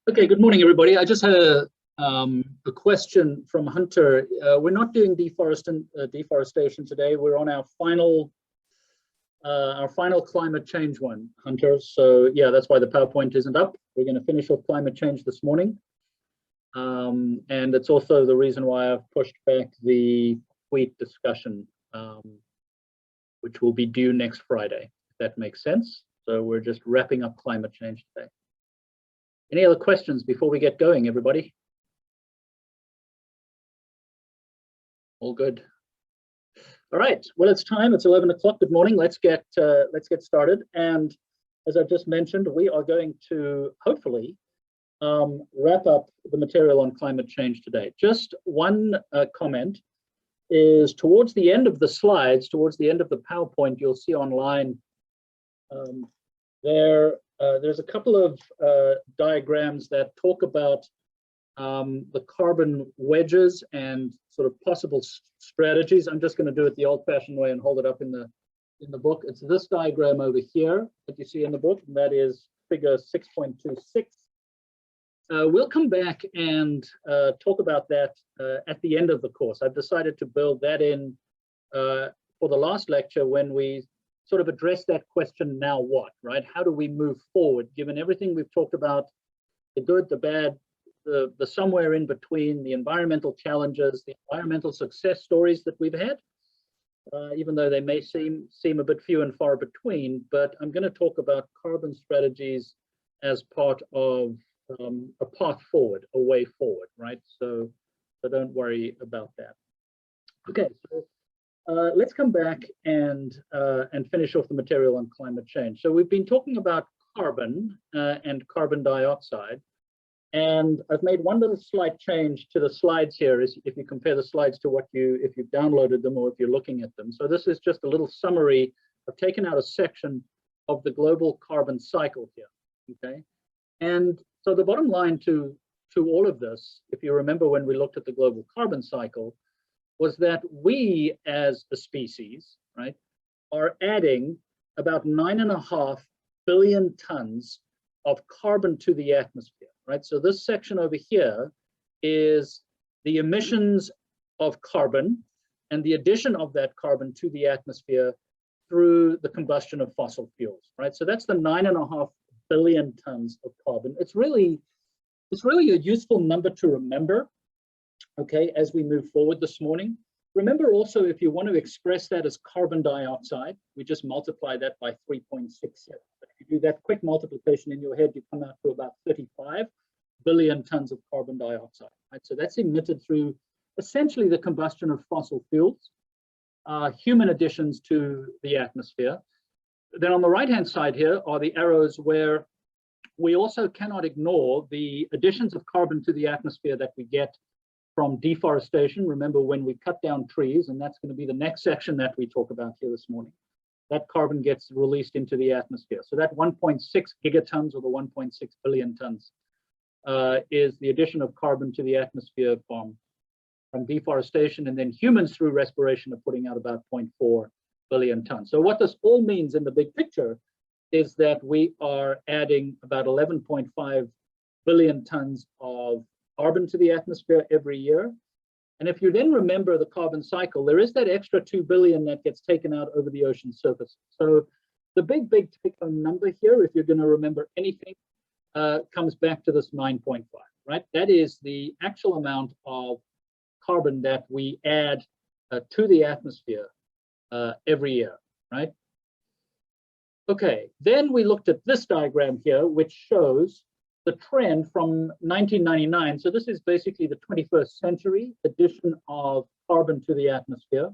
Okay, good morning, everybody. I just had a question from Hunter. We're not doing deforestation today. We're on our final climate change one, Hunter. So yeah, that's why the PowerPoint isn't up. We're going to finish off climate change this morning. And it's also the reason why I've pushed back the wheat discussion, which will be due next Friday, if that makes sense. So we're just wrapping up climate change today. Any other questions before we get going, everybody? All good. All right. Well, it's time. It's 11 o'clock. Good morning. Let's get started. And as I just mentioned, we are going to hopefully wrap up the material on climate change today. Just one comment is towards the end of the slides, towards the end of the PowerPoint, you'll see online there's a couple of diagrams that talk about the carbon wedges and sort of possible strategies. I'm just going to do it the old-fashioned way and hold it up in the book. It's this diagram over here that you see in the book, and that is figure 6.26. We'll come back and talk about that at the end of the course. I've decided to build that in for the last lecture when we sort of address that question, now what, right? How do we move forward, given everything we've talked about, the good, the bad, the somewhere in between, the environmental challenges, the environmental success stories that we've had, even though they may seem a bit few and far between, but I'm going to talk about carbon strategies as part of a path forward, a way forward, right? So don't worry about that. Okay, so let's come back and finish off the material on climate change. So we've been talking about carbon and carbon dioxide, and I've made one little slight change to the slides here. Is if you compare the slides to if you've downloaded them or if you're looking at them. So this is just a little summary. I've taken out a section of the global carbon cycle here. Okay, and so the bottom line to all of this, if you remember when we looked at the global carbon cycle, was that we as a species, right, are adding about 9.5 billion tons of carbon to the atmosphere, right? So this section over here is the emissions of carbon and the addition of that carbon to the atmosphere through the combustion of fossil fuels, right? So that's the 9.5 billion tons of carbon. It's really a useful number to remember, okay, as we move forward this morning. Remember also, if you want to express that as carbon dioxide, we just multiply that by 3.67. If you do that quick multiplication in your head, you come out to about 35 billion tons of carbon dioxide, right? So that's emitted through essentially the combustion of fossil fuels, human additions to the atmosphere. Then on the right-hand side here are the arrows where we also cannot ignore the additions of carbon to the atmosphere that we get from deforestation. Remember when we cut down trees, and that's going to be the next section that we talk about here this morning, that carbon gets released into the atmosphere. So that 1.6 gigatons or the 1.6 billion tons is the addition of carbon to the atmosphere from deforestation, and then humans through respiration are putting out about 0.4 billion tons. So what this all means in the big picture is that we are adding about 11.5 billion tons of carbon to the atmosphere every year. And if you then remember the carbon cycle, there is that extra 2 billion that gets taken out over the ocean surface. So the big take-home number here, if you're going to remember anything, comes back to this 9.5, right? That is the actual amount of carbon that we add to the atmosphere every year, right? Okay, then we looked at this diagram here, which shows the trend from 1999. So this is basically the 21st century addition of carbon to the atmosphere.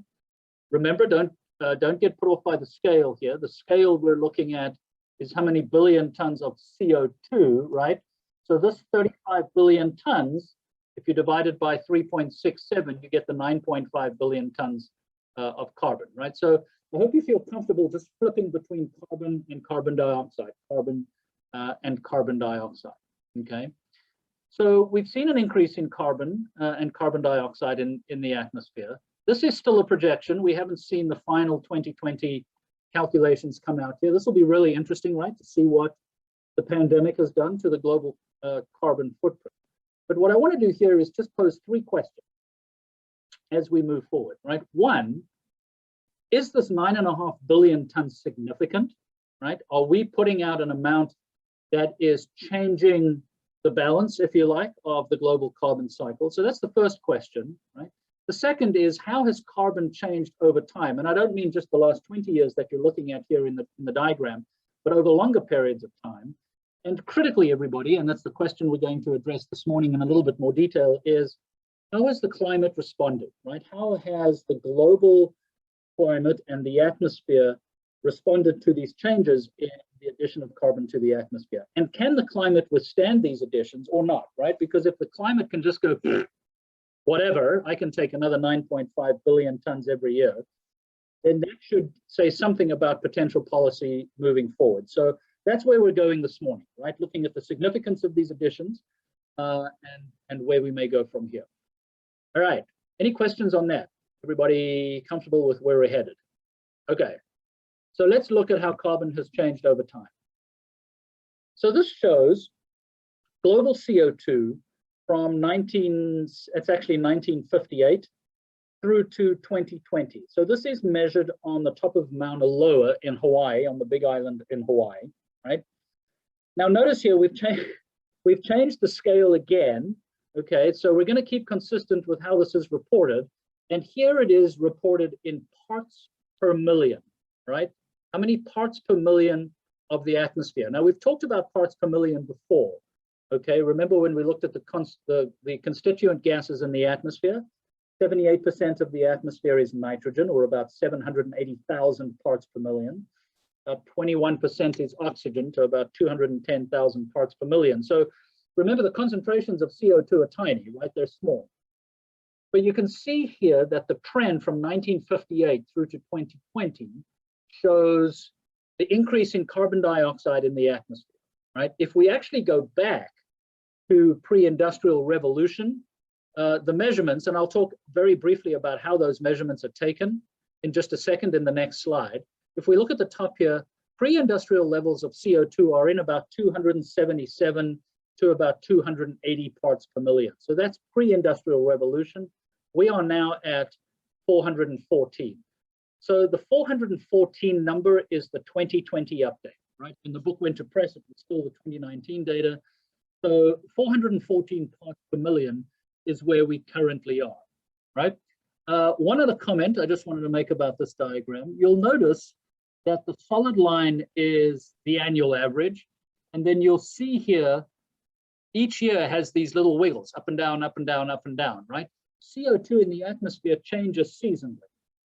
Remember, don't get put off by the scale here. The scale we're looking at is how many billion tons of CO2, right? So this 35 billion tons, if you divide it by 3.67, you get the 9.5 billion tons of carbon, right? So I hope you feel comfortable just flipping between carbon and carbon dioxide, carbon and carbon dioxide, okay? So we've seen an increase in carbon and carbon dioxide in the atmosphere. This is still a projection. We haven't seen the final 2020 calculations come out here. This will be really interesting, right, to see what the pandemic has done to the global carbon footprint. But what I want to do here is just pose three questions as we move forward, right? One, is this 9.5 billion tons significant, right? Are we putting out an amount that is changing the balance, if you like, of the global carbon cycle? So that's the first question, right? The second is, how has carbon changed over time? And I don't mean just the last 20 years that you're looking at here in the diagram, but over longer periods of time. And critically, everybody, and that's the question we're going to address this morning in a little bit more detail, is how has the climate responded, right? How has the global climate and the atmosphere responded to these changes in the addition of carbon to the atmosphere? And can the climate withstand these additions or not, right? Because if the climate can just go, whatever, I can take another 9.5 billion tons every year, then that should say something about potential policy moving forward. So that's where we're going this morning, right? Looking at the significance of these additions and where we may go from here. All right, any questions on that? Everybody comfortable with where we're headed? Okay, so let's look at how carbon has changed over time. So this shows global CO2 from it's actually 1958 through to 2020. So this is measured on the top of Mauna Loa in Hawaii, on the big island in Hawaii, right? Now notice here we've changed the scale again. Okay, so we're going to keep consistent with how this is reported. And here it is reported in parts per million, right? How many parts per million of the atmosphere? Now we've talked about parts per million before. Okay, remember when we looked at the constituent gases in the atmosphere? 78% of the atmosphere is nitrogen, or about 780,000 parts per million. About 21% is oxygen, to about 210,000 parts per million. So remember, the concentrations of CO2 are tiny, right? They're small. But you can see here that the trend from 1958 through to 2020 shows the increase in carbon dioxide in the atmosphere, right? If we actually go back to pre-industrial revolution, the measurements, and I'll talk very briefly about how those measurements are taken in just a second in the next slide. If we look at the top here, pre-industrial levels of CO2 are in about 277 to about 280 parts per million. So that's pre-industrial revolution. We are now at 414. So the 414 number is the 2020 update, right? When the book went to press, it was still the 2019 data. So 414 parts per million is where we currently are, right? One other comment I just wanted to make about this diagram. You'll notice that the solid line is the annual average. And then you'll see here, each year has these little wiggles, up and down, up and down, up and down, right? CO2 in the atmosphere changes seasonally.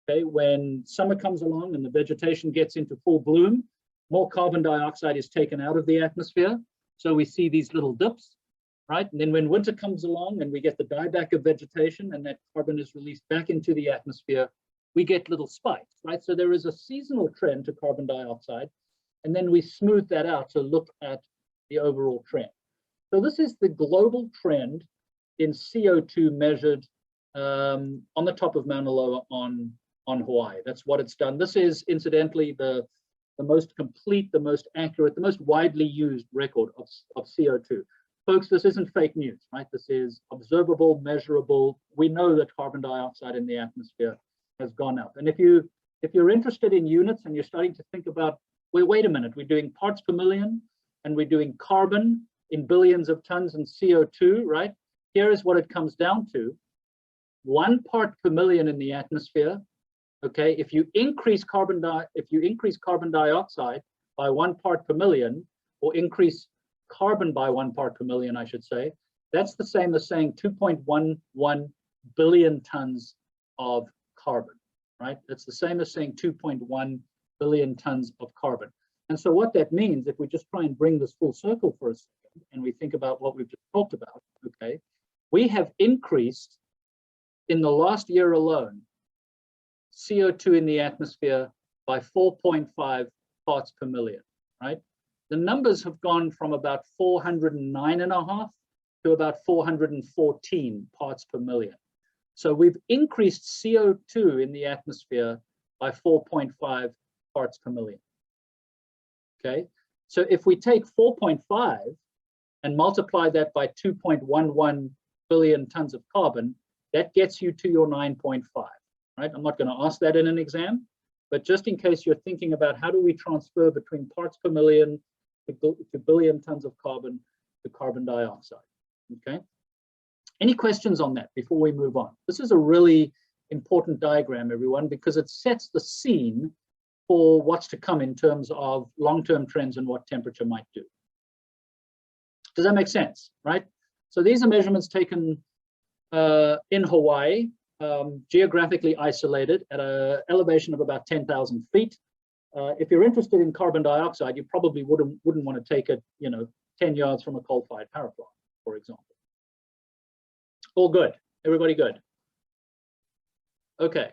Okay, when summer comes along and the vegetation gets into full bloom, more carbon dioxide is taken out of the atmosphere. So we see these little dips, right? And then when winter comes along and we get the dieback of vegetation and that carbon is released back into the atmosphere, we get little spikes, right? So there is a seasonal trend to carbon dioxide, and then we smooth that out to look at the overall trend. So this is the global trend in CO2 measured on the top of Mauna Loa on Hawaii. That's what it's done. This is incidentally the most complete, the most accurate, the most widely used record of CO2. Folks, this isn't fake news, right? This is observable, measurable. We know that carbon dioxide in the atmosphere has gone up. And if you're interested in units and you're starting to think about, well, wait a minute, we're doing parts per million and we're doing carbon in billions of tons and CO2, right? Here is what it comes down to. 1 part per million in the atmosphere. Okay, if you increase carbon dioxide by 1 part per million, or increase carbon by 1 part per million, I should say, that's the same as saying 2.11 billion tons of carbon, right? That's the same as saying 2.1 billion tons of carbon. And so what that means, if we just try and bring this full circle for a second, and we think about what we've just talked about, okay, we have increased in the last year alone CO2 in the atmosphere by 4.5 parts per million, right? The numbers have gone from about 409.5 to about 414 parts per million. So we've increased CO2 in the atmosphere by 4.5 parts per million. Okay, so if we take 4.5 and multiply that by 2.11 billion tons of carbon, that gets you to your 9.5, right? I'm not going to ask that in an exam, but just in case you're thinking about how do we transfer between parts per million to billion tons of carbon to carbon dioxide, okay? Any questions on that before we move on? This is a really important diagram, everyone, because it sets the scene for what's to come in terms of long-term trends and what temperature might do. Does that make sense, right? So these are measurements taken in Hawaii, geographically isolated at an elevation of about 10,000 feet. If you're interested in carbon dioxide, you probably wouldn't want to take it, 10 yards from a coal-fired power plant, for example. All good, everybody good? Okay.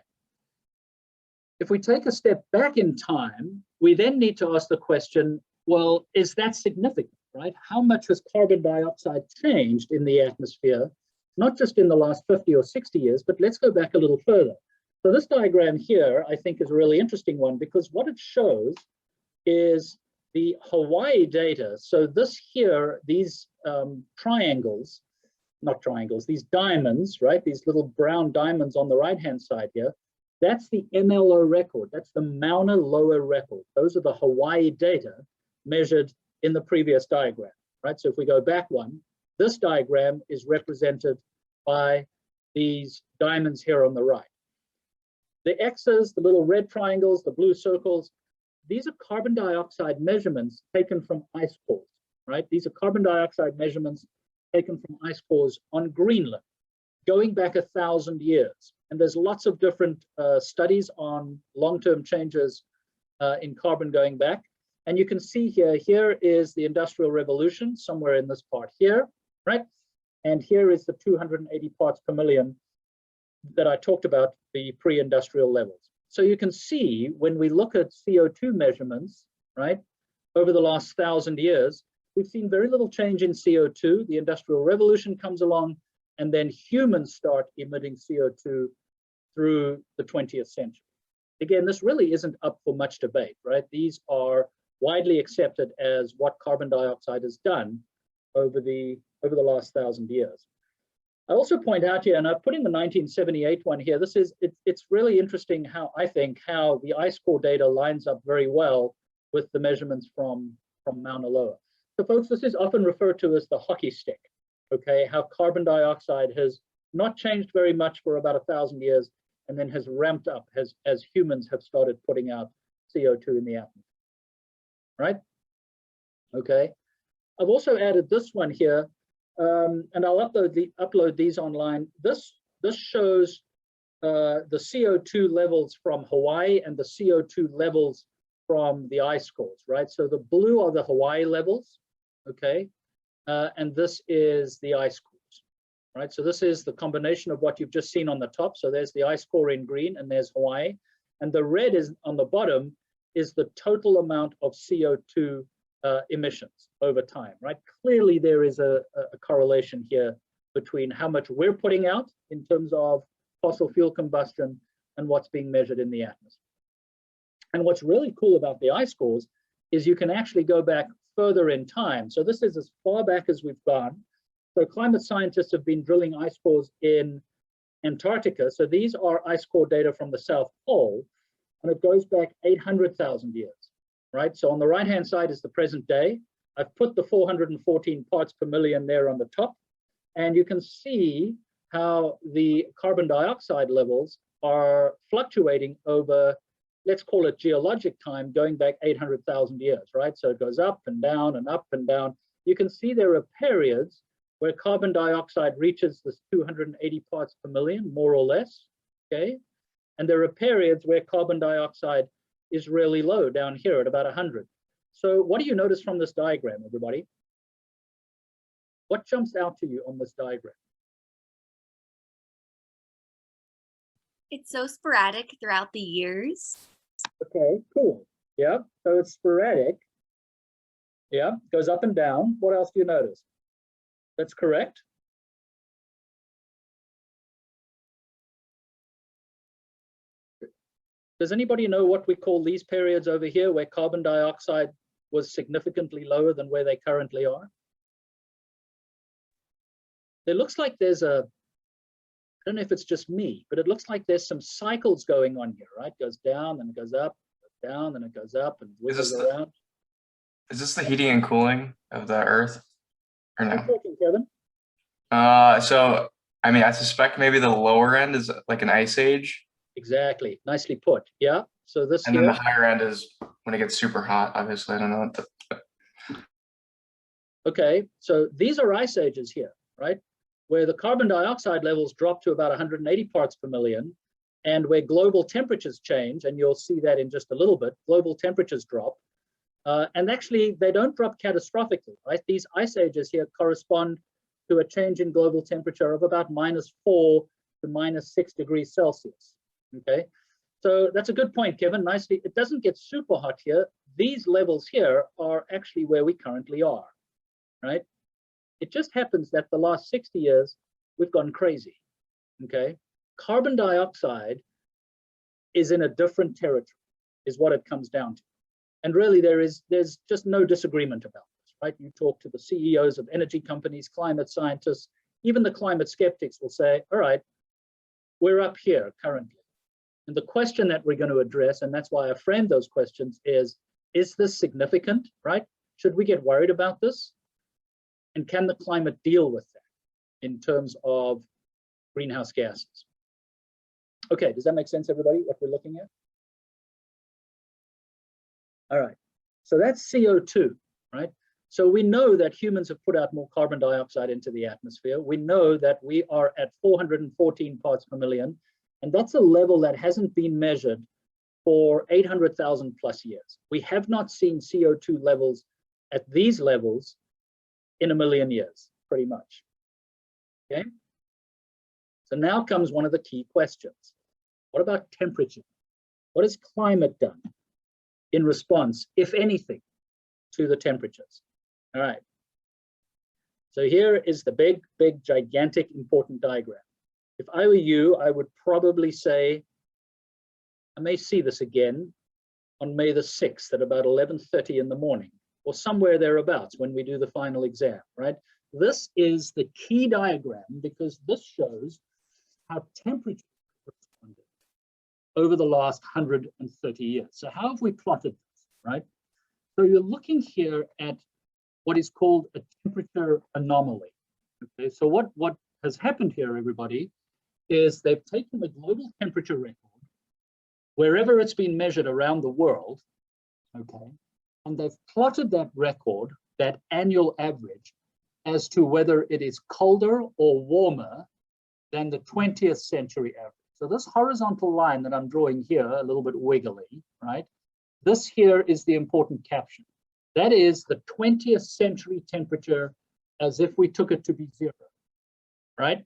If we take a step back in time, we then need to ask the question, well, is that significant, right? How much has carbon dioxide changed in the atmosphere, not just in the last 50 or 60 years, but let's go back a little further. So this diagram here, I think, is a really interesting one because what it shows is the Hawaii data. So this here, these triangles, not triangles, these diamonds, right? These little brown diamonds on the right-hand side here, that's the MLO record. That's the Mauna Loa record. Those are the Hawaii data measured in the previous diagram, right? So if we go back one, this diagram is represented by these diamonds here on the right. The X's, the little red triangles, the blue circles, these are carbon dioxide measurements taken from ice cores, right? These are carbon dioxide measurements taken from ice cores on Greenland, going back 1,000 years. And there's lots of different studies on long-term changes in carbon going back. And you can see here is the Industrial Revolution, somewhere in this part here, right? And here is the 280 parts per million that I talked about, the pre-industrial levels. So you can see when we look at CO2 measurements, right, over the last 1,000 years, we've seen very little change in CO2. The Industrial Revolution comes along, and then humans start emitting CO2 through the 20th century. Again, this really isn't up for much debate, right? These are widely accepted as what carbon dioxide has done over the last 1,000 years. I also point out here, and I've put in the 1978 one here, it's really interesting how I think how the ice core data lines up very well with the measurements from Mauna Loa. So folks, this is often referred to as the hockey stick, okay? How carbon dioxide has not changed very much for about 1,000 years and then has ramped up as humans have started putting out CO2 in the atmosphere, right? Okay. I've also added this one here, and I'll upload these online. This shows the CO2 levels from Hawaii and the CO2 levels from the ice cores, right? So the blue are the Hawaii levels, okay? And this is the ice cores, right? So this is the combination of what you've just seen on the top. So there's the ice core in green and there's Hawaii. And the red is on the bottom is the total amount of CO2 emissions over time, right? Clearly there is a correlation here between how much we're putting out in terms of fossil fuel combustion and what's being measured in the atmosphere. And what's really cool about the ice cores is you can actually go back further in time. So this is as far back as we've gone. So climate scientists have been drilling ice cores in Antarctica. So these are ice core data from the South Pole, and it goes back 800,000 years. Right, so on the right-hand side is the present day. I've put the 414 parts per million there on the top, and you can see how the carbon dioxide levels are fluctuating over, let's call it geologic time, going back 800,000 years, right? So it goes up and down and up and down. You can see there are periods where carbon dioxide reaches this 280 parts per million, more or less, okay? And there are periods where carbon dioxide is really low down here at about 100. So what do you notice from this diagram, everybody? What jumps out to you on this diagram? It's so sporadic throughout the years. Okay, cool. Yeah, so it's sporadic. Yeah, goes up and down. What else do you notice? That's correct. Does anybody know what we call these periods over here where carbon dioxide was significantly lower than where they currently are? there looks like there's I don't know if it's just me, but it looks like there's some cycles going on here, right? Goes down, then it goes up, down, then it goes up, and wiggles around. Is this the heating and cooling of the Earth, or I'm no? talking, Kevin. So I mean, I suspect maybe the lower end is like an ice age, Exactly. Nicely put. Yeah. So this and here. then the higher end is when it gets super hot. Obviously, I don't know what the. Okay. So these are ice ages here, right? Where the carbon dioxide levels drop to about 180 parts per million, and where global temperatures change, and you'll see that in just a little bit, global temperatures drop. And actually, they don't drop catastrophically, right? These ice ages here correspond to a change in global temperature of about -4 to -6 degrees Celsius, okay? So that's a good point, Kevin, nicely. It doesn't get super hot here. These levels here are actually where we currently are, right? It just happens that the last 60 years, we've gone crazy, okay? Carbon dioxide is in a different territory, is what it comes down to. And really, there's just no disagreement about this, right? You talk to the CEOs of energy companies, climate scientists, even the climate skeptics will say, all right, we're up here currently. And the question that we're going to address, and that's why I framed those questions, is this significant, right? Should we get worried about this? And can the climate deal with that in terms of greenhouse gases? Okay, does that make sense, everybody, what we're looking at? All right, so that's CO2, right? So we know that humans have put out more carbon dioxide into the atmosphere. We know that we are at 414 parts per million, and that's a level that hasn't been measured for 800,000 plus years. We have not seen CO2 levels at these levels in a million years, pretty much, okay? So now comes one of the key questions. What about temperature? What has climate done in response, if anything, to the temperatures? All right. So here is the big, gigantic, important diagram. If I were you, I would probably say, I may see this again on May the 6th at about 11:30 in the morning, or somewhere thereabouts when we do the final exam, right? This is the key diagram because this shows how temperature responded over the last 130 years. So how have we plotted this, right? So you're looking here at what is called a temperature anomaly. Okay, so what has happened here, everybody, is they've taken the global temperature record, wherever it's been measured around the world, okay, and they've plotted that record, that annual average, as to whether it is colder or warmer than the 20th century average. So this horizontal line that I'm drawing here, a little bit wiggly, right? This here is the important caption. That is the 20th century temperature as if we took it to be 0, right?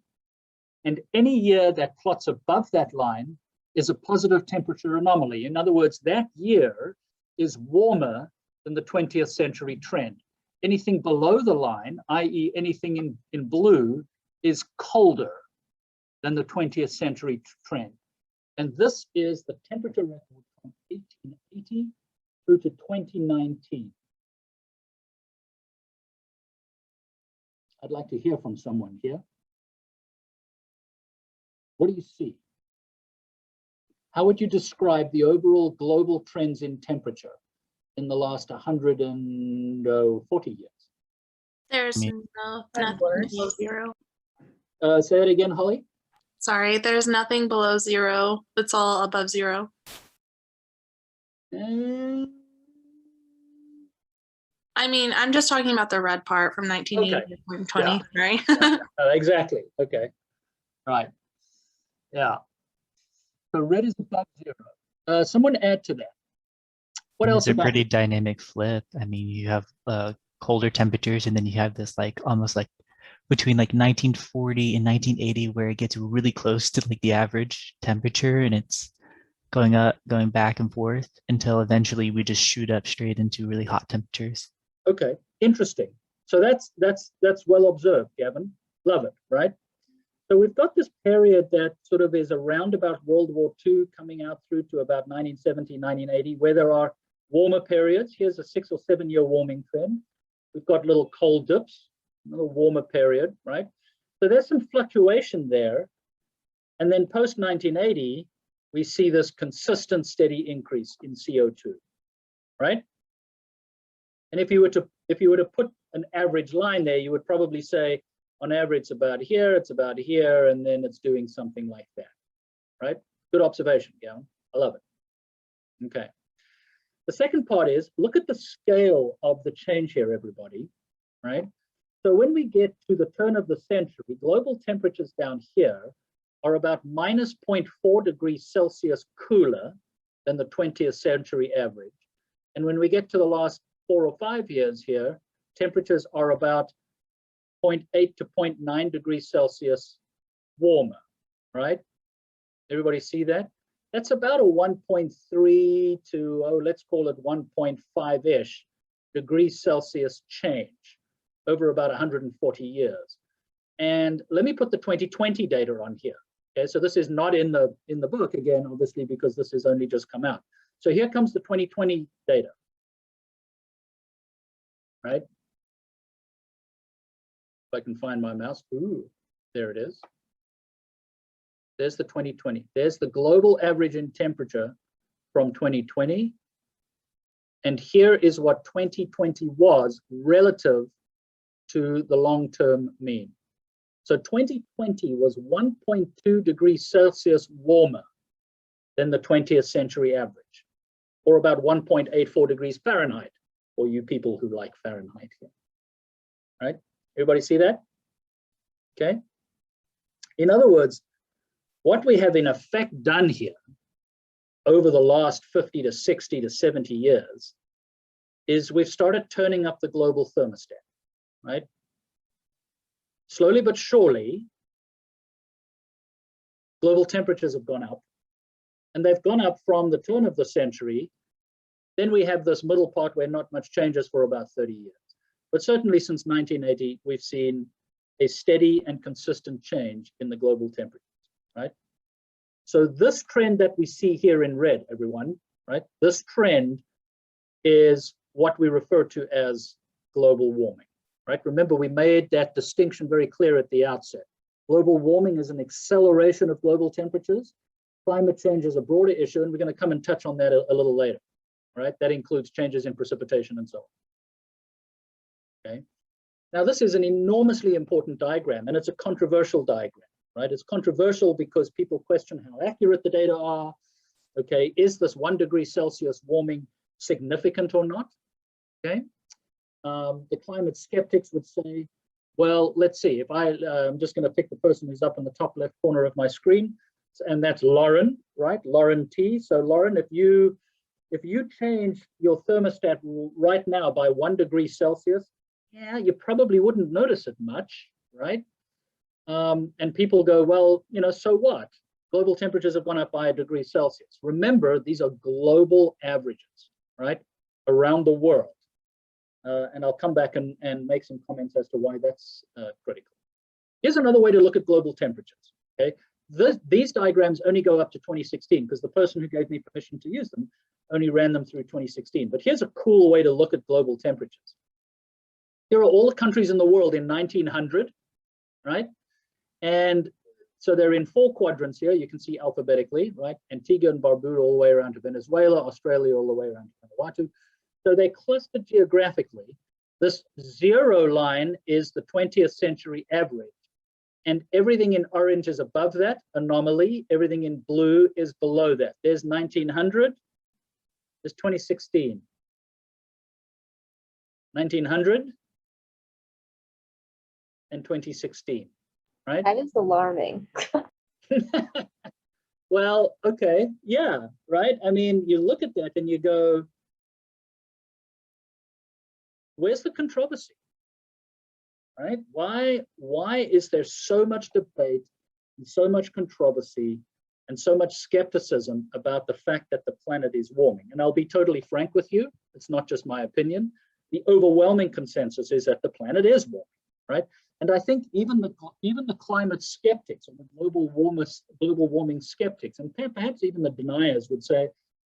And any year that plots above that line is a positive temperature anomaly. In other words, that year is warmer than the 20th century trend. Anything below the line, i.e. anything in blue, is colder than the 20th century trend. And this is the temperature record from 1880 through to 2019. I'd like to hear from someone here. What do you see? How would you describe the overall global trends in temperature in the last 140 years? There's nothing below 0. Say it again, Holly. Sorry, there's nothing below 0. It's all above 0. I mean, I'm just talking about the red part from 1980 to 2020, yeah. Right? Exactly. Okay. Right. Yeah. So red is above 0. Someone add to that. What else? It's a pretty dynamic flip. I mean, you have colder temperatures, and then you have this like almost like between like 1940 and 1980, where it gets really close to like the average temperature, and it's going up, going back and forth until eventually we just shoot up straight into really hot temperatures. Okay, interesting. So that's well observed, Gavin. Love it, right? So we've got this period that sort of is around about World War II coming out through to about 1970, 1980, where there are warmer periods. Here's a 6 or 7 year warming trend. We've got little cold dips, another warmer period, right? So there's some fluctuation there. And then post 1980, we see this consistent, steady increase in CO2, right? And if you were to put an average line there, you would probably say, on average, it's about here, and then it's doing something like that, right? Good observation, Gavin. I love it. Okay. The second part is, look at the scale of the change here, everybody, right? So when we get to the turn of the century, global temperatures down here are about minus 0.4 degrees Celsius cooler than the 20th century average. And when we get to the last 4 or 5 years here, temperatures are about 0.8 to 0.9 degrees Celsius warmer, right? Everybody see that? That's about a 1.3 to, let's call it 1.5-ish degrees Celsius change over about 140 years. And let me put the 2020 data on here. Okay, so this is not in the book again, obviously, because this has only just come out. So here comes the 2020 data, right? If I can find my mouse, ooh, there it is. There's the 2020. There's the global average in temperature from 2020. And here is what 2020 was relative to the long-term mean. So 2020 was 1.2 degrees Celsius warmer than the 20th century average, or about 1.84 degrees Fahrenheit, for you people who like Fahrenheit here, right? Everybody see that? Okay. In other words, what we have in effect done here over the last 50 to 60 to 70 years is we've started turning up the global thermostat, right? Slowly but surely, global temperatures have gone up, and they've gone up from the turn of the century. Then we have this middle part where not much changes for about 30 years. But certainly since 1980, we've seen a steady and consistent change in the global temperatures, right? So this trend that we see here in red, everyone, right? This trend is what we refer to as global warming, right? Remember, we made that distinction very clear at the outset. Global warming is an acceleration of global temperatures. Climate change is a broader issue, and we're going to come and touch on that a little later, right? That includes changes in precipitation and so on. Okay. Now, this is an enormously important diagram, and it's a controversial diagram, right? It's controversial because people question how accurate the data are. Okay, is this 1 degree Celsius warming significant or not? Okay. The climate skeptics would say, well, let's see. If I'm just going to pick the person who's up in the top left corner of my screen, and that's Lauren, right? Lauren T. So Lauren, if you change your thermostat right now by 1 degree Celsius, yeah, you probably wouldn't notice it much, right? And people go, well, you know, so what? Global temperatures have gone up by 1 degree Celsius. Remember, these are global averages, right? Around the world. And I'll come back and make some comments as to why that's critical. Here's another way to look at global temperatures, okay? These diagrams only go up to 2016 because the person who gave me permission to use them only ran them through 2016. But here's a cool way to look at global temperatures. Here are all the countries in the world in 1900, right? And so they're in 4 quadrants here. You can see alphabetically, right? Antigua and Barbuda all the way around to Venezuela, Australia all the way around to Vanuatu. So they clustered geographically. This 0 line is the 20th century average. And everything in orange is above that, anomaly. Everything in blue is below that. There's 1900, there's 2016. 1900 and 2016, right? That is alarming. Well, okay, yeah, right? I mean, you look at that and you go, where's the controversy, right? Why is there so much debate and so much controversy and so much skepticism about the fact that the planet is warming? And I'll be totally frank with you, it's not just my opinion. The overwhelming consensus is that the planet is warming, right? And I think even the climate skeptics or the global warming skeptics, and perhaps even the deniers would say,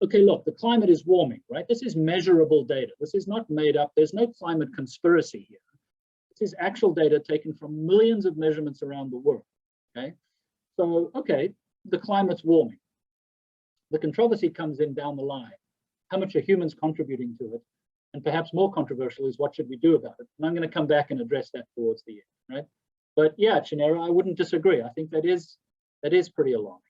okay, look, the climate is warming, right? This is measurable data. This is not made up. There's no climate conspiracy here. This is actual data taken from millions of measurements around the world, okay? So, okay, the climate's warming. The controversy comes in down the line. How much are humans contributing to it? And perhaps more controversial is what should we do about it? And I'm going to come back and address that towards the end, right? But yeah, Chinera, I wouldn't disagree. I think that is pretty alarming,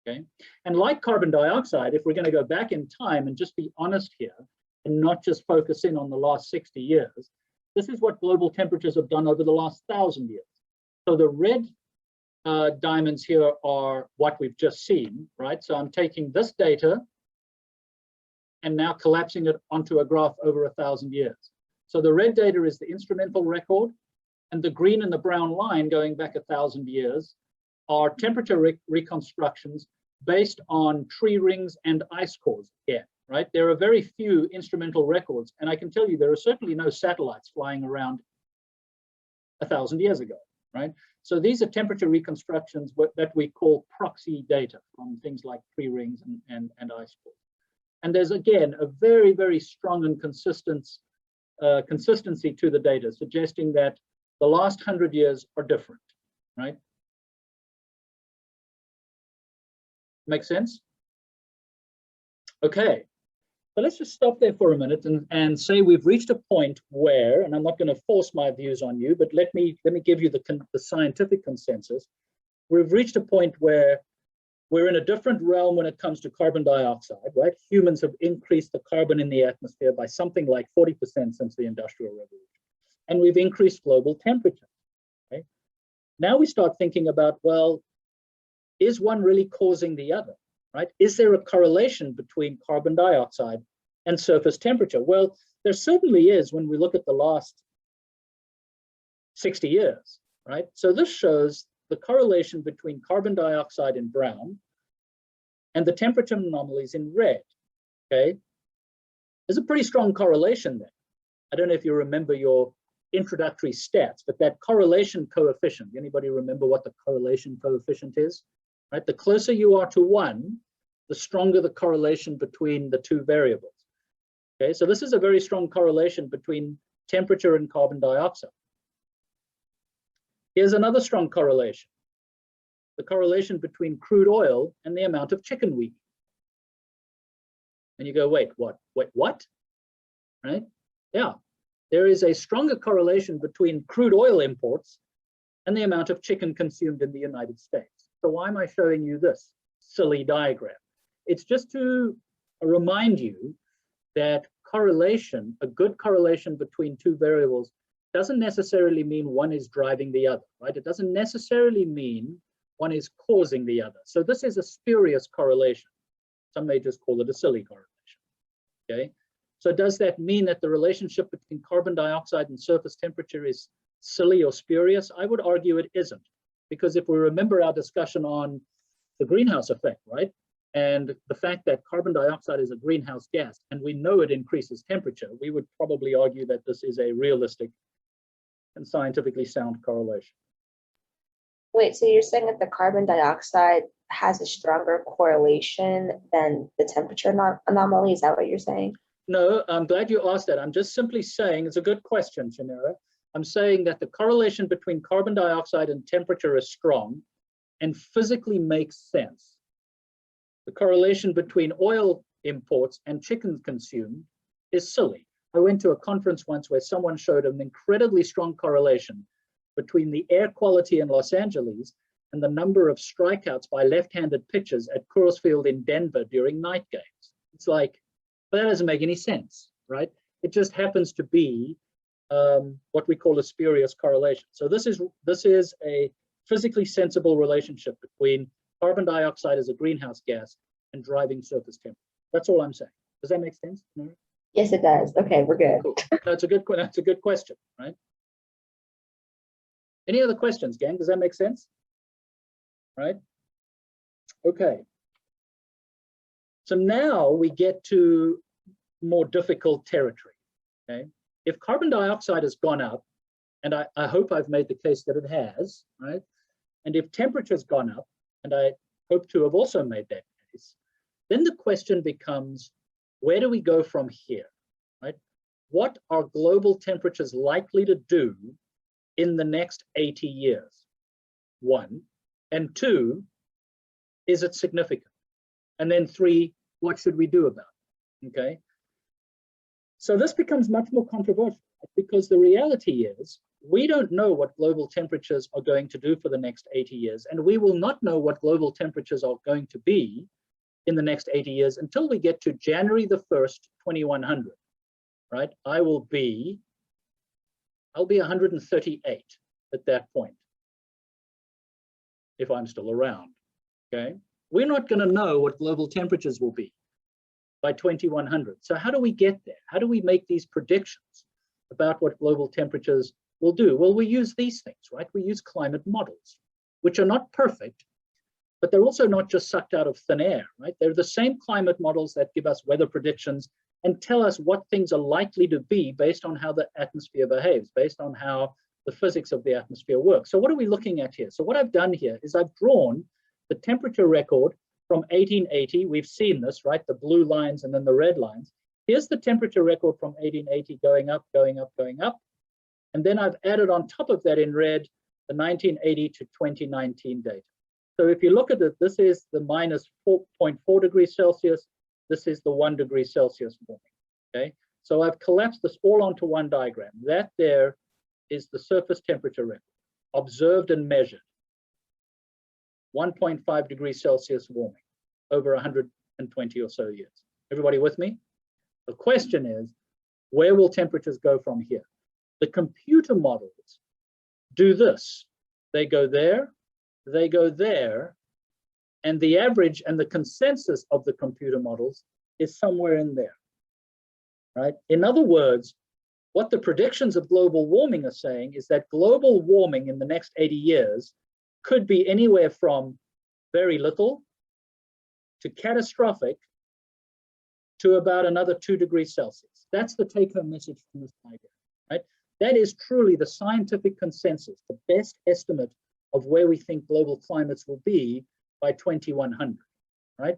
okay? And like carbon dioxide, if we're going to go back in time and just be honest here and not just focus in on the last 60 years, this is what global temperatures have done over the last 1,000 years. So the red diamonds here are what we've just seen, right? So I'm taking this data and now collapsing it onto a graph over 1,000 years. So the red data is the instrumental record, and the green and the brown line going back 1,000 years are temperature reconstructions based on tree rings and ice cores again, right? There are very few instrumental records, and I can tell you there are certainly no satellites flying around 1,000 years ago, right? So these are temperature reconstructions that we call proxy data from things like tree rings and ice cores. And there's, again, a very, very strong and consistency to the data, suggesting that the last 100 years are different, right? Make sense? Okay, so let's just stop there for a minute and say we've reached a point where, and I'm not going to force my views on you, but let me give you the scientific consensus. We've reached a point where we're in a different realm when it comes to carbon dioxide, right? Humans have increased the carbon in the atmosphere by something like 40% since the Industrial Revolution. And we've increased global temperature, okay? Now we start thinking about, well, is one really causing the other, right? Is there a correlation between carbon dioxide and surface temperature? Well, there certainly is when we look at the last 60 years, right? So this shows the correlation between carbon dioxide in brown and the temperature anomalies in red, okay? There's a pretty strong correlation there. I don't know if you remember your introductory stats, but that correlation coefficient, anybody remember what the correlation coefficient is? Right? The closer you are to 1, the stronger the correlation between the two variables. Okay, so this is a very strong correlation between temperature and carbon dioxide. Here's another strong correlation. The correlation between crude oil and the amount of chicken we eat. And you go, wait, what? Wait, what? Right? Yeah, there is a stronger correlation between crude oil imports and the amount of chicken consumed in the United States. So why am I showing you this silly diagram? It's just to remind you that correlation, a good correlation between two variables, doesn't necessarily mean one is driving the other, right? It doesn't necessarily mean one is causing the other. So this is a spurious correlation. Some may just call it a silly correlation, okay? So does that mean that the relationship between carbon dioxide and surface temperature is silly or spurious? I would argue it isn't, because if we remember our discussion on the greenhouse effect, right? And the fact that carbon dioxide is a greenhouse gas, and we know it increases temperature, we would probably argue that this is a realistic and scientifically sound correlation. Wait, so you're saying that the carbon dioxide has a stronger correlation than the temperature anomaly? Is that what you're saying? No, I'm glad you asked that. I'm just simply saying, it's a good question, Chinera. I'm saying that the correlation between carbon dioxide and temperature is strong and physically makes sense. The correlation between oil imports and chicken consumed is silly. I went to a conference once where someone showed an incredibly strong correlation between the air quality in Los Angeles and the number of strikeouts by left-handed pitchers at Coors Field in Denver during night games. It's like, well, that doesn't make any sense, right? It just happens to be what we call a spurious correlation. So this is a physically sensible relationship between carbon dioxide as a greenhouse gas and driving surface temperature. That's all I'm saying. Does that make sense? No? Yes, it does. Okay, we're good. Cool. That's a good question, right? Any other questions, gang? Does that make sense? Right? Okay. So now we get to more difficult territory, okay? If carbon dioxide has gone up, and I hope I've made the case that it has, right? And if temperature's gone up, and I hope to have also made that case, then the question becomes, where do we go from here, right? What are global temperatures likely to do in the next 80 years? One. And two, is it significant? And then three, what should we do about it? Okay. So this becomes much more controversial because the reality is we don't know what global temperatures are going to do for the next 80 years, and we will not know what global temperatures are going to be in the next 80 years until we get to January the 1st, 2100, right? I'll be 138 at that point, if I'm still around, okay? We're not gonna know what global temperatures will be by 2100. So how do we get there? How do we make these predictions about what global temperatures will do? Well, we use these things, right? We use climate models, which are not perfect, but they're also not just sucked out of thin air, right? They're the same climate models that give us weather predictions and tell us what things are likely to be based on how the atmosphere behaves, based on how the physics of the atmosphere works. So what are we looking at here? So what I've done here is I've drawn the temperature record from 1880. We've seen this, right? The blue lines and then the red lines. Here's the temperature record from 1880 going up, going up, going up. And then I've added on top of that in red, the 1980 to 2019 data. So if you look at it, this is the minus 4.4 degrees Celsius. This is the 1 degree Celsius warming, okay? So I've collapsed this all onto one diagram. That there is the surface temperature record, observed and measured. 1.5 degrees Celsius warming over 120 or so years. Everybody with me? The question is, where will temperatures go from here? The computer models do this. They go there, and the average and the consensus of the computer models is somewhere in there, right? In other words, what the predictions of global warming are saying is that global warming in the next 80 years could be anywhere from very little to catastrophic to about another 2 degrees Celsius. That's the take-home message from this diagram, right? That is truly the scientific consensus, the best estimate of where we think global climates will be by 2100, right?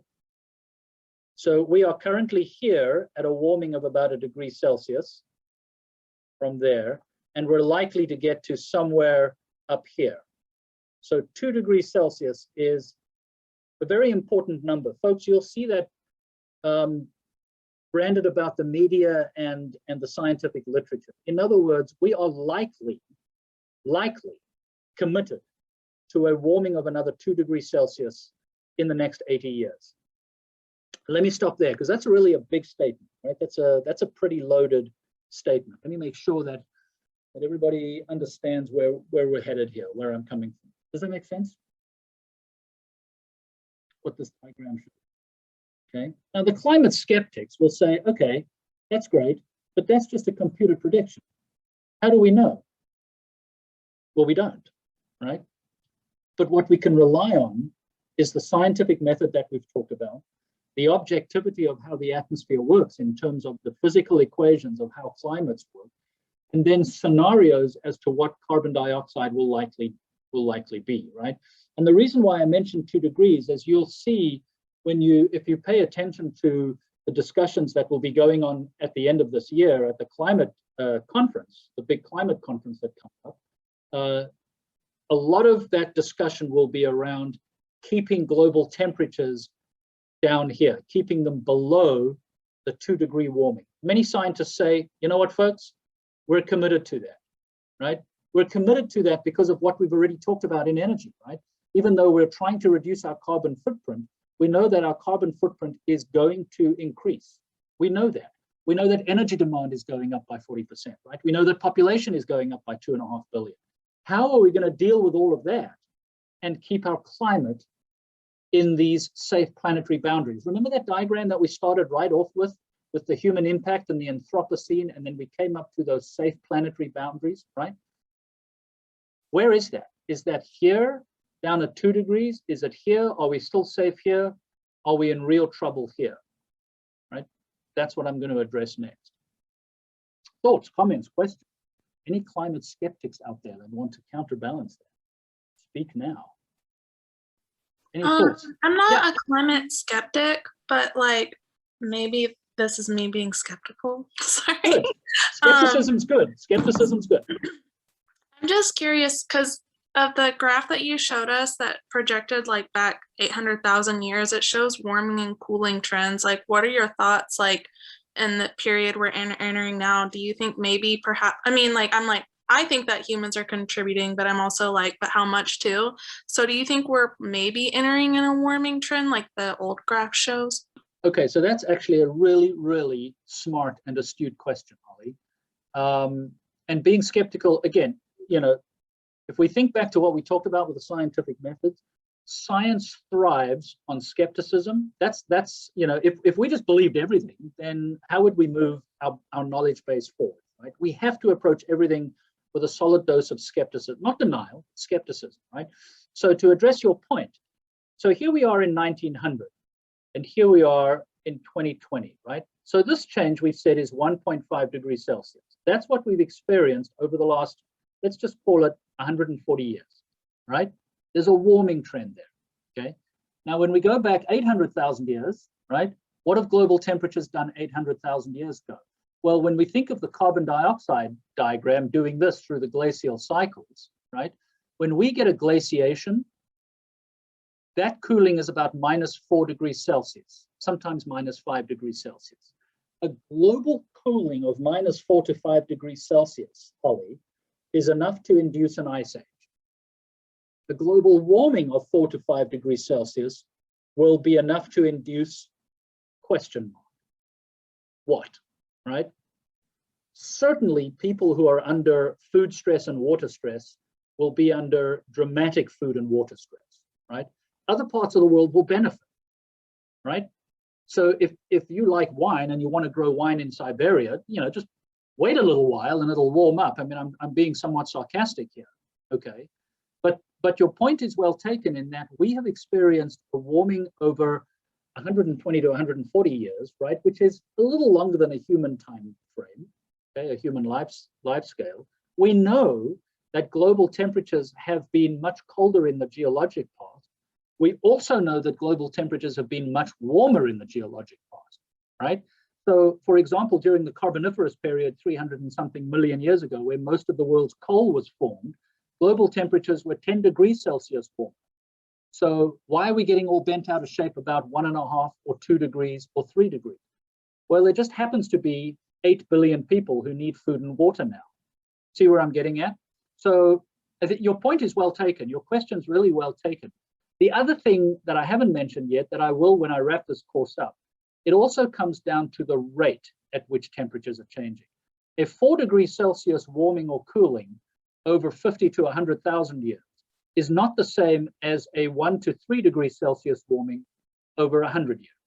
So we are currently here at a warming of about 1 degree Celsius from there, and we're likely to get to somewhere up here. So 2 degrees Celsius is a very important number. Folks, you'll see that branded about the media and the scientific literature. In other words, we are likely committed to a warming of another 2 degrees Celsius in the next 80 years. Let me stop there because that's really a big statement, right? That's a pretty loaded statement. Let me make sure that everybody understands where we're headed here, where I'm coming from. Does that make sense? What this diagram shows. Okay. Now the climate skeptics will say, okay, that's great, but that's just a computer prediction. How do we know? Well, we don't, right? But what we can rely on is the scientific method that we've talked about, the objectivity of how the atmosphere works in terms of the physical equations of how climates work, and then scenarios as to what carbon dioxide will likely be, right? And the reason why I mentioned 2 degrees, as you'll see if you pay attention to the discussions that will be going on at the end of this year at the climate conference, the big climate conference that comes up, a lot of that discussion will be around keeping global temperatures down here, keeping them below the 2 degree warming. Many scientists say, you know what, folks, we're committed to that, right? We're committed to that because of what we've already talked about in energy, right? Even though we're trying to reduce our carbon footprint, we know that our carbon footprint is going to increase. We know that. We know that energy demand is going up by 40%, right? We know that population is going up by 2.5 billion. How are we going to deal with all of that and keep our climate in these safe planetary boundaries? Remember that diagram that we started right off with the human impact and the Anthropocene, and then we came up to those safe planetary boundaries, right? Where is that? Is that here, down at 2 degrees? Is it here? Are we still safe here? Are we in real trouble here, right? That's what I'm going to address next. Thoughts, comments, questions? Any climate skeptics out there that want to counterbalance that? Speak now. Any thoughts? I'm not a climate skeptic, but like maybe this is me being skeptical. Sorry. Good. Skepticism's good. Skepticism's good. I'm just curious because of the graph that you showed us that projected like back 800,000 years, it shows warming and cooling trends. Like, what are your thoughts like in the period we're entering now? Do you think maybe perhaps, I mean, like, I think that humans are contributing, but I'm also like, but how much too? So do you think we're maybe entering in a warming trend like the old graph shows? Okay, so that's actually a really, really smart and astute question, Holly. And being skeptical, again, you know, if we think back to what we talked about with the scientific methods, science thrives on skepticism. That's you know, if we just believed everything, then how would we move our knowledge base forward, right? We have to approach everything with a solid dose of skepticism, not denial, skepticism, right? So to address your point, so here we are in 1900, and here we are in 2020, right? So this change we've said is 1.5 degrees Celsius. That's what we've experienced over the last, let's just call it 140 years, right? There's a warming trend there, okay? Now, when we go back 800,000 years, right? What have global temperatures done 800,000 years ago? Well, when we think of the carbon dioxide diagram doing this through the glacial cycles, right? When we get a glaciation, that cooling is about -4 degrees Celsius, sometimes -5 degrees Celsius. A global cooling of -4 to 5 degrees Celsius, Holly, is enough to induce an ice age. The global warming of 4 to 5 degrees Celsius will be enough to induce question mark. What, right? Certainly people who are under food stress and water stress will be under dramatic food and water stress, right? Other parts of the world will benefit, right? So if you like wine and you want to grow wine in Siberia, you know, just wait a little while and it'll warm up. I mean, I'm being somewhat sarcastic here, okay? But your point is well taken in that we have experienced a warming over 120 to 140 years, right? Which is a little longer than a human time frame, okay? A human life scale. We know that global temperatures have been much colder in the geologic past. We also know that global temperatures have been much warmer in the geologic past, right? So, for example, during the Carboniferous period, 300 and something million years ago, where most of the world's coal was formed, global temperatures were 10 degrees Celsius warmer. So why are we getting all bent out of shape about 1.5 or 2 degrees or 3 degrees? Well, there just happens to be 8 billion people who need food and water now. See where I'm getting at? So I think your point is well taken. Your question's really well taken. The other thing that I haven't mentioned yet that I will when I wrap this course up, it also comes down to the rate at which temperatures are changing. If 4 degrees Celsius warming or cooling over 50 to 100,000 years is not the same as a 1 to 3 degrees Celsius warming over 100 years,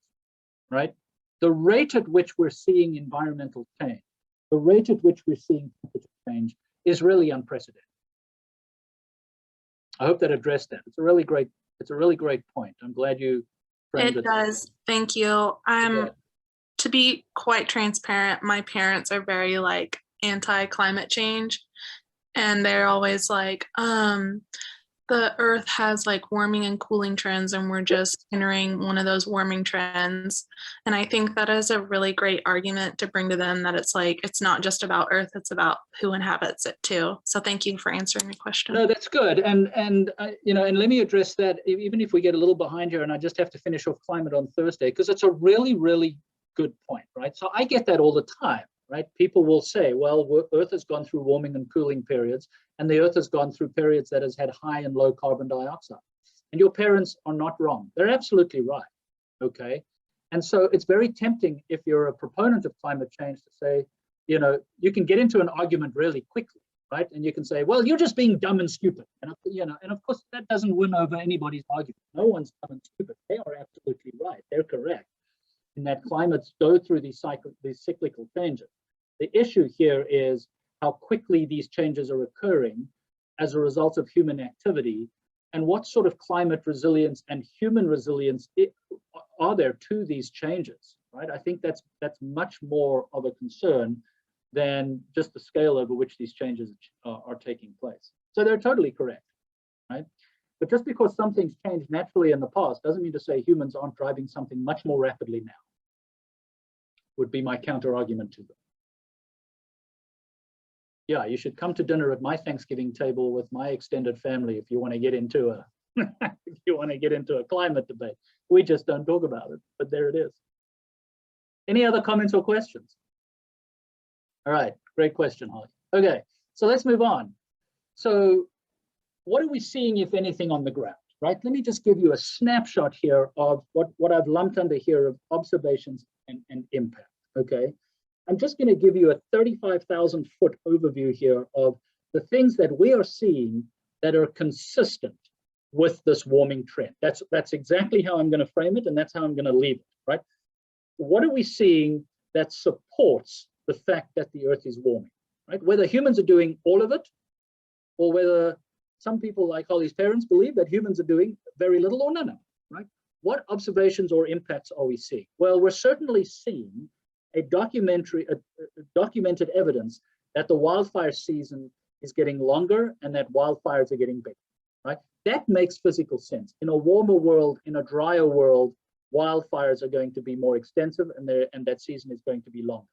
right? The rate at which we're seeing environmental change, the rate at which we're seeing temperature change is really unprecedented. I hope that addressed that. It's a really great point. I'm glad you framed it. It does. Thank you. To be quite transparent, my parents are very like anti-climate change. And they're always like, the earth has like warming and cooling trends and we're just entering one of those warming trends. And I think that is a really great argument to bring to them, that it's like, it's not just about earth, it's about who inhabits it too. So thank you for answering the question. No, that's good. And you know, and let me address that, even if we get a little behind here and I just have to finish off climate on Thursday, because it's a really, really good point, right? So I get that all the time. Right? People will say, well, Earth has gone through warming and cooling periods, and the Earth has gone through periods that has had high and low carbon dioxide. And your parents are not wrong. They're absolutely right, okay? And so it's very tempting if you're a proponent of climate change to say, you know, you can get into an argument really quickly, right? And you can say, well, you're just being dumb and stupid. And, you know, and of course, that doesn't win over anybody's argument. No one's dumb and stupid. They are absolutely right. They're correct in that climates go through these cyclical changes. The issue here is how quickly these changes are occurring as a result of human activity, and what sort of climate resilience and human resilience are there to these changes, right? I think that's much more of a concern than just the scale over which these changes are taking place. So they're totally correct, right? But just because something's changed naturally in the past doesn't mean to say humans aren't driving something much more rapidly now, would be my counter argument to them. yeah, you should come to dinner at my Thanksgiving table with my extended family if you want to get into a if you want to get into a climate debate. We just don't talk about it, but there it is. Any other comments or questions? All right, great question, Holly. Okay, so let's move on. So what are we seeing, if anything, on the ground, right? Let me just give you a snapshot here of what I've lumped under here of observations and impact, okay? I'm just going to give you a 35,000 foot overview here of the things that we are seeing that are consistent with this warming trend. That's exactly how I'm going to frame it, and that's how I'm going to leave it, right? What are we seeing that supports the fact that the Earth is warming, right? Whether humans are doing all of it, or whether some people like Holly's parents believe that humans are doing very little or none of it, right? What observations or impacts are we seeing? Well, we're certainly seeing a documented evidence that the wildfire season is getting longer and that wildfires are getting bigger, right? That makes physical sense. In a warmer world, in a drier world, wildfires are going to be more extensive, and that season is going to be longer.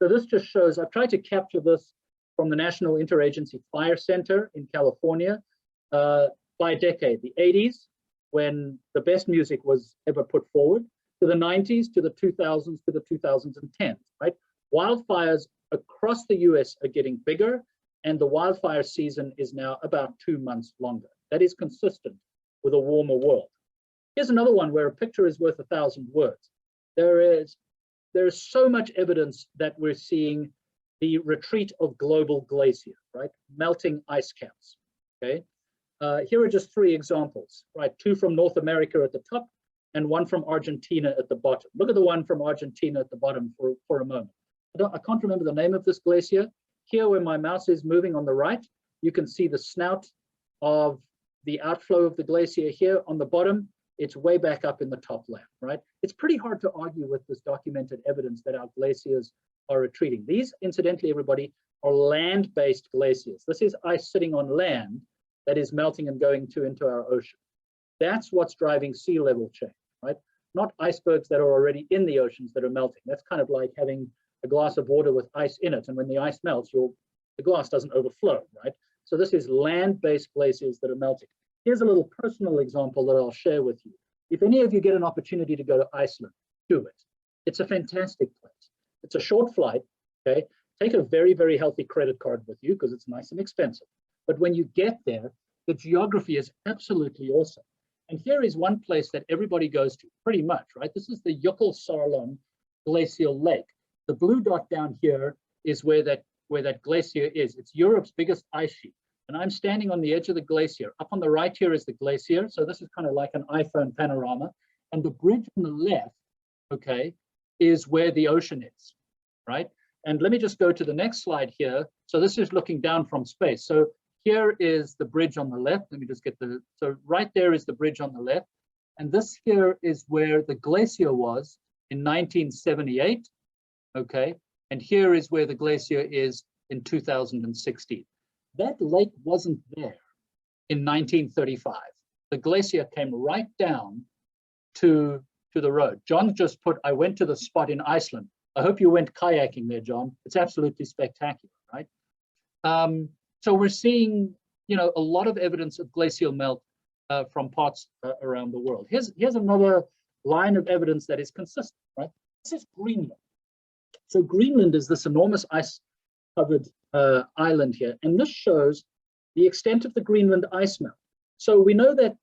So this just shows, I've tried to capture this from the National Interagency Fire Center in California by decade, the 80s, when the best music was ever put forward, to the 90s, to the 2000s, to the 2010s, right? Wildfires across the US are getting bigger, and the wildfire season is now about 2 months longer. That is consistent with a warmer world. Here's another one where a picture is worth 1,000 words. There is so much evidence that we're seeing the retreat of global glaciers, right? Melting ice caps, okay? Here are just 3 examples, right? 2 from North America at the top and 1 from Argentina at the bottom. Look at the one from Argentina at the bottom for a moment. I can't remember the name of this glacier. Here where my mouse is moving on the right, you can see the snout of the outflow of the glacier. Here on the bottom, it's way back up in the top left, right? It's pretty hard to argue with this documented evidence that our glaciers are retreating. These, incidentally, everybody, are land-based glaciers. This is ice sitting on land that is melting and going into our ocean. That's what's driving sea level change, right? Not icebergs that are already in the oceans that are melting. That's kind of like having a glass of water with ice in it, and when the ice melts, the glass doesn't overflow, right? So this is land-based glaciers that are melting. Here's a little personal example that I'll share with you. If any of you get an opportunity to go to Iceland, do it. It's a fantastic place. It's a short flight, okay? Take a very, very healthy credit card with you because it's nice and expensive. But when you get there, the geography is absolutely awesome. And here is one place that everybody goes to, pretty much, right? This is the Jökulsárlón glacial lake. The blue dot down here is where that glacier is. It's Europe's biggest ice sheet. And I'm standing on the edge of the glacier. Up on the right here is the glacier. So this is kind of like an iPhone panorama. And the bridge on the left, okay, is where the ocean is, right? And let me just go to the next slide here. So this is looking down from space. So here is the bridge on the left. Let me just get so right there is the bridge on the left. And this here is where the glacier was in 1978, okay? And here is where the glacier is in 2016. That lake wasn't there in 1935. The glacier came right down to the road. John just put, I went to the spot in Iceland. I hope you went kayaking there, John. It's absolutely spectacular, right? So we're seeing, you know, a lot of evidence of glacial melt from parts around the world. Here's another line of evidence that is consistent, right? This is Greenland. So Greenland is this enormous ice-covered island here, and this shows the extent of the Greenland ice melt. So we know that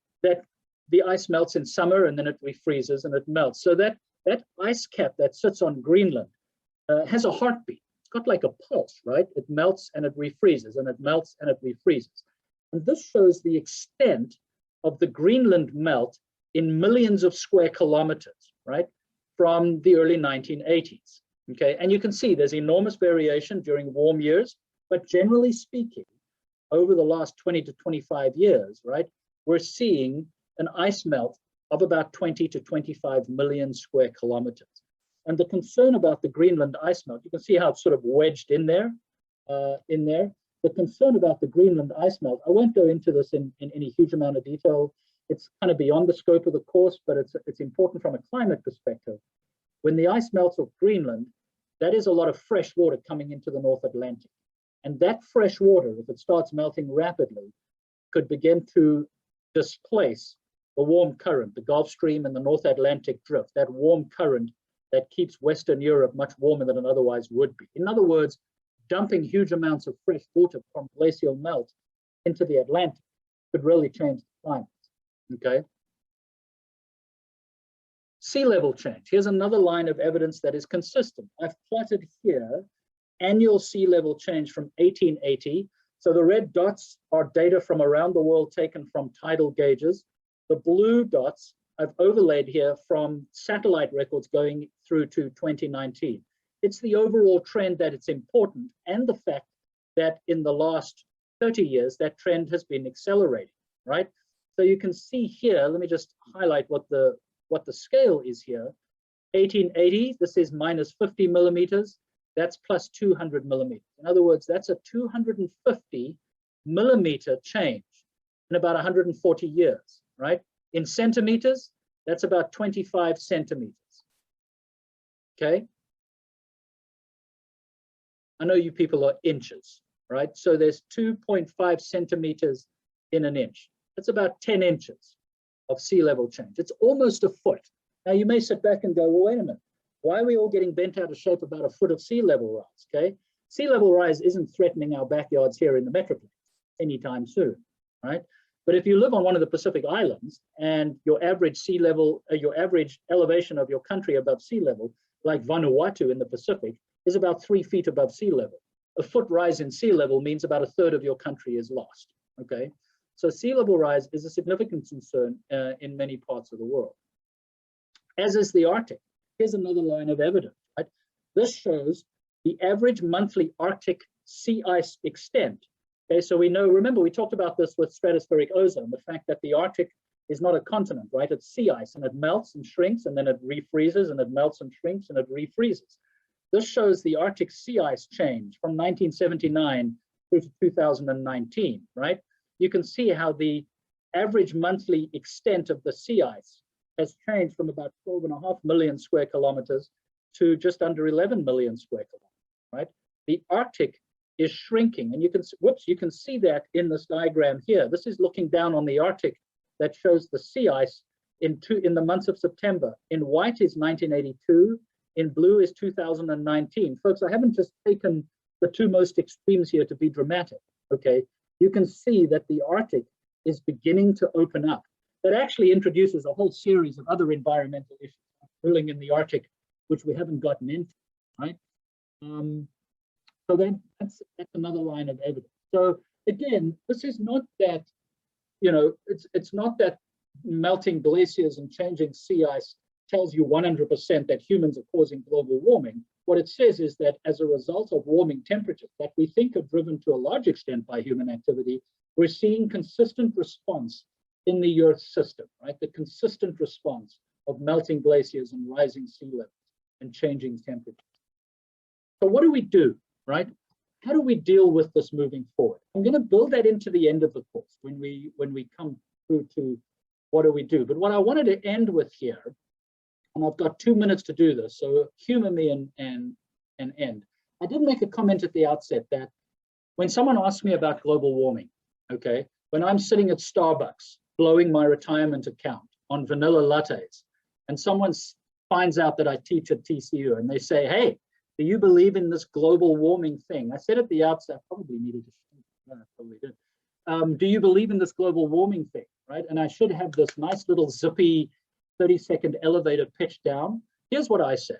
the ice melts in summer and then it refreezes and it melts. So that ice cap that sits on Greenland has a heartbeat. It's got like a pulse, right? It melts and it refreezes, and it melts and it refreezes. And this shows the extent of the Greenland melt in millions of square kilometers, right? From the early 1980s, okay? And you can see there's enormous variation during warm years, but generally speaking, over the last 20 to 25 years, right, we're seeing an ice melt of about 20 to 25 million square kilometers. And the concern about the Greenland ice melt, you can see how it's sort of wedged in there. The concern about the Greenland ice melt, I won't go into this in any huge amount of detail. It's kind of beyond the scope of the course, but it's important from a climate perspective. When the ice melts off Greenland, that is a lot of fresh water coming into the North Atlantic. And that fresh water, if it starts melting rapidly, could begin to displace the warm current, the Gulf Stream and the North Atlantic drift, that warm current that keeps Western Europe much warmer than it otherwise would be. In other words, dumping huge amounts of fresh water from glacial melt into the Atlantic could really change the climate, okay? Sea level change. Here's another line of evidence that is consistent. I've plotted here annual sea level change from 1880. So the red dots are data from around the world taken from tidal gauges. The blue dots I've overlaid here from satellite records going through to 2019. It's the overall trend that it's important, and the fact that in the last 30 years, that trend has been accelerating, right? So you can see here, let me just highlight what the scale is here. 1880, this is minus 50 millimeters. That's plus 200 millimeters. In other words, that's a 250 millimeter change in about 140 years, right? In centimeters, that's about 25 centimeters, okay? I know you people are inches, right? So there's 2.5 centimeters in an inch. That's about 10 inches of sea level change. It's almost a foot. Now you may sit back and go, well, wait a minute. Why are we all getting bent out of shape about a foot of sea level rise, okay? Sea level rise isn't threatening our backyards here in the Metroplex anytime soon, right? But if you live on one of the Pacific Islands and your average sea level, your average elevation of your country above sea level, like Vanuatu in the Pacific, is about 3 feet above sea level. A foot rise in sea level means about a third of your country is lost, okay? So sea level rise is a significant concern in many parts of the world, as is the Arctic. Here's another line of evidence, right? This shows the average monthly Arctic sea ice extent. Okay, so we know, remember, we talked about this with stratospheric ozone, the fact that the Arctic is not a continent, right? It's sea ice, and it melts and shrinks, and then it refreezes, and it melts and shrinks, and it refreezes. This shows the Arctic sea ice change from 1979 through to 2019, right? You can see how the average monthly extent of the sea ice has changed from about 12.5 million square kilometers to just under 11 million square kilometers, right? The Arctic is shrinking, and you can, you can see that in this diagram here. This is looking down on the Arctic that shows the sea ice in the months of September. In white is 1982, in blue is 2019. Folks, I haven't just taken the two most extremes here to be dramatic, okay? You can see that the Arctic is beginning to open up. That actually introduces a whole series of other environmental issues, drilling in the Arctic, which we haven't gotten into, right? So then that's another line of evidence. So again, this is not that, you know, it's not that melting glaciers and changing sea ice tells you 100% that humans are causing global warming. What it says is that as a result of warming temperatures that we think are driven to a large extent by human activity, we're seeing consistent response in the Earth system, right? The consistent response of melting glaciers and rising sea levels and changing temperatures. So what do we do, right? How do we deal with this moving forward? I'm going to build that into the end of the course when we come through to what do we do. But what I wanted to end with here, and I've got 2 minutes to do this, so humor me and end. I did make a comment at the outset that when someone asks me about global warming, okay, when I'm sitting at Starbucks blowing my retirement account on vanilla lattes, and someone finds out that I teach at TCU and they say, hey, do you believe in this global warming thing? I said at the outset, probably needed to, probably did. Do you believe in this global warming thing, right? And I should have this nice little zippy 30-second elevator pitch down. Here's what I say,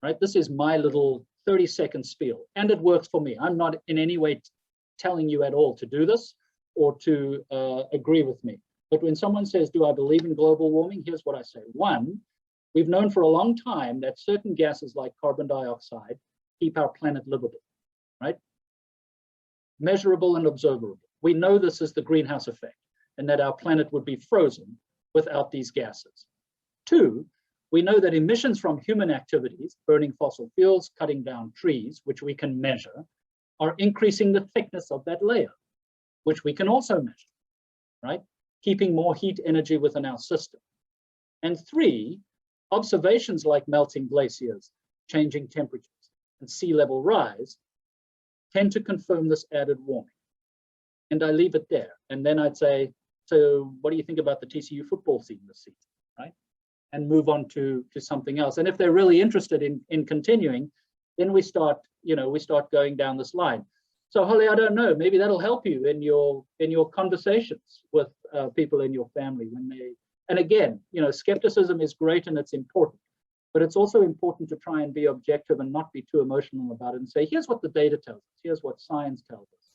right? This is my little 30-second spiel, and it works for me. I'm not in any way telling you at all to do this or to agree with me. But when someone says, do I believe in global warming? Here's what I say. One, we've known for a long time that certain gases like carbon dioxide keep our planet livable, right? Measurable and observable. We know this is the greenhouse effect and that our planet would be frozen without these gases. Two, we know that emissions from human activities, burning fossil fuels, cutting down trees, which we can measure, are increasing the thickness of that layer, which we can also measure, right? Keeping more heat energy within our system. And three, observations like melting glaciers, changing temperatures, and sea level rise tend to confirm this added warming. And I leave it there. And then I'd say, so what do you think about the TCU football season this season, right? And move on to something else. And if they're really interested in continuing, then we start going down this line. So Holly, I don't know, maybe that'll help you in your conversations with people in your family when they, and again, skepticism is great and it's important, but it's also important to try and be objective and not be too emotional about it and say, here's what the data tells us, here's what science tells us,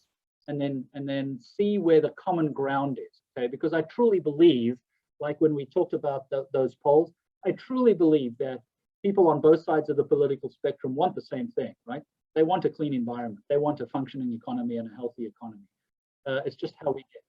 and then see where the common ground is, okay? Because I truly believe, like when we talked about those polls, I truly believe that people on both sides of the political spectrum want the same thing, right? They want a clean environment. They want a functioning economy and a healthy economy. It's just how we get